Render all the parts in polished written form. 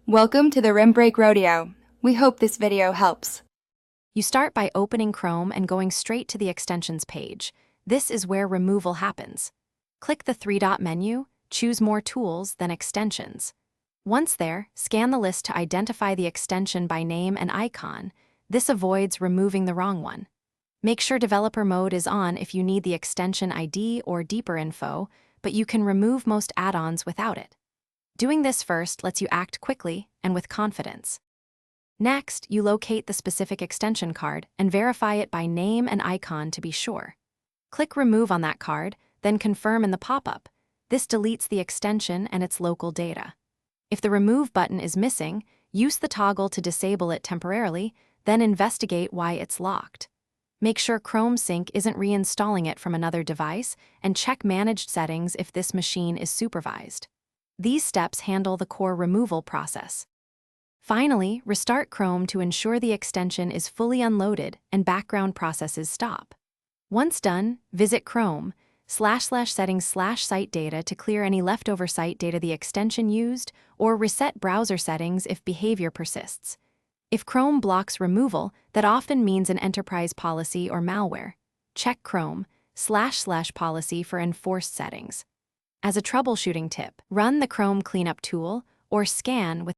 Welcome to the Rim Break Rodeo. We hope this video helps. You start by opening Chrome and going straight to the extensions page. This is where removal happens. Click the three-dot menu, choose More Tools, then Extensions. Once there, scan the list to identify the extension by name and icon. This avoids removing the wrong one. Make sure developer mode is on if you need the extension ID or deeper info, but you can remove most add-ons without it. Doing this first lets you act quickly and with confidence. Next, you locate the specific extension card and verify it by name and icon to be sure. Click Remove on that card, then confirm in the pop-up. This deletes the extension and its local data. If the Remove button is missing, use the toggle to disable it temporarily, then investigate why it's locked. Make sure Chrome Sync isn't reinstalling it from another device, and check Managed Settings if this machine is supervised. These steps handle the core removal process. Finally, restart Chrome to ensure the extension is fully unloaded and background processes stop. Once done, visit Chrome //settings/site data to clear any leftover site data the extension used, or reset browser settings if behavior persists. If Chrome blocks removal, that often means an enterprise policy or malware. Check Chrome //policy for enforced settings. As a troubleshooting tip, run the Chrome Cleanup tool or scan with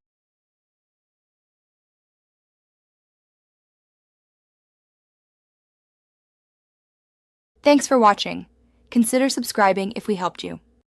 Thanks for watching. Consider subscribing if we helped you.